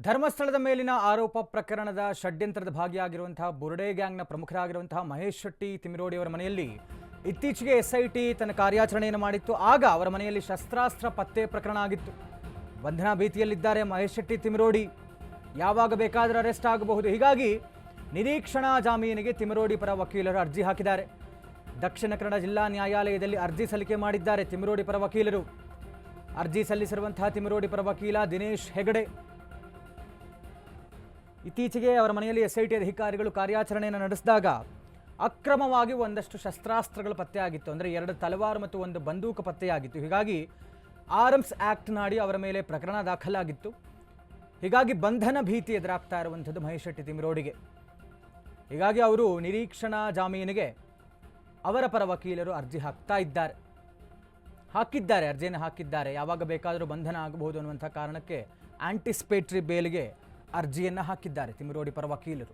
ಧರ್ಮಸ್ಥಳದ ಮೇಲಿನ ಆರೋಪ ಪ್ರಕರಣದ ಷಡ್ಯಂತ್ರದ ಭಾಗಿಯಾಗಿರುವಂತಹ ಬುರ್ಡೆ ಗ್ಯಾಂಗ್ನ ಪ್ರಮುಖರಾಗಿರುವಂತಹ ಮಹೇಶ್ ಶೆಟ್ಟಿ ತಿಮಿರೋಡಿ ಅವರ ಮನೆಯಲ್ಲಿ ಇತ್ತೀಚೆಗೆ ಎಸ್ಐಟಿ ತನ್ನ ಕಾರ್ಯಾಚರಣೆಯನ್ನು ಮಾಡಿತ್ತು. ಆಗ ಅವರ ಮನೆಯಲ್ಲಿ ಶಸ್ತ್ರಾಸ್ತ್ರ ಪತ್ತೆ ಪ್ರಕರಣ ಆಗಿತ್ತು. ಬಂಧನ ಭೀತಿಯಲ್ಲಿದ್ದಾರೆ ಮಹೇಶ್ ಶೆಟ್ಟಿ ತಿಮಿರೋಡಿ. ಯಾವಾಗ ಬೇಕಾದರೂ ಅರೆಸ್ಟ್ ಆಗಬಹುದು. ಹೀಗಾಗಿ ನಿರೀಕ್ಷಣಾ ಜಾಮೀನಿಗೆ ತಿಮಿರೋಡಿ ಪರ ವಕೀಲರು ಅರ್ಜಿ ಹಾಕಿದ್ದಾರೆ. ದಕ್ಷಿಣ ಕನ್ನಡ ಜಿಲ್ಲಾ ನ್ಯಾಯಾಲಯದಲ್ಲಿ ಅರ್ಜಿ ಸಲ್ಲಿಕೆ ಮಾಡಿದ್ದಾರೆ ತಿಮಿರೋಡಿ ಪರ ವಕೀಲರು. ಅರ್ಜಿ ಸಲ್ಲಿಸಿರುವಂತಹ ತಿಮಿರೋಡಿ ಪರ ವಕೀಲ ದಿನೇಶ್ ಹೆಗಡೆ ಇತ್ತೀಚೆಗೆ ಅವರ ಮನೆಯಲ್ಲಿ ಎಸ್ಐಟಿ ಅಧಿಕಾರಿಗಳು ಕಾರ್ಯಾಚರಣೆಯನ್ನು ನಡೆಸಿದಾಗ ಅಕ್ರಮವಾಗಿ ಒಂದಷ್ಟು ಶಸ್ತ್ರಾಸ್ತ್ರಗಳು ಪತ್ತೆಯಾಗಿತ್ತು. ಅಂದರೆ 2 ತಲವಾರು ಮತ್ತು 1 ಬಂದೂಕು ಪತ್ತೆಯಾಗಿತ್ತು. ಹೀಗಾಗಿ ಆರ್ಮ್ಸ್ ಆ್ಯಕ್ಟ್ ನಾಡಿ ಅವರ ಮೇಲೆ ಪ್ರಕರಣ ದಾಖಲಾಗಿತ್ತು. ಹೀಗಾಗಿ ಬಂಧನ ಭೀತಿ ಎದುರಾಗ್ತಾ ಇರುವಂಥದ್ದು ಮಹೇಶ್ ಶೆಟ್ಟಿ ತಿಮಿರೋಡಿಗೆ. ಹೀಗಾಗಿ ಅವರು ನಿರೀಕ್ಷಣಾ ಜಾಮೀನಿಗೆ ಅವರ ಪರ ವಕೀಲರು ಅರ್ಜಿ ಅರ್ಜಿಯನ್ನು ಹಾಕಿದ್ದಾರೆ. ಯಾವಾಗ ಬೇಕಾದರೂ ಬಂಧನ ಆಗಬಹುದು ಅನ್ನುವಂಥ ಕಾರಣಕ್ಕೆ ಆಂಟಿಸಿಪೇಟರಿ ಬೇಲ್ಗೆ ಅರ್ಜಿಯನ್ನು ಹಾಕಿದ್ದಾರೆ ತಿಮಿರೋಡಿ ಪರ ವಕೀಲರು.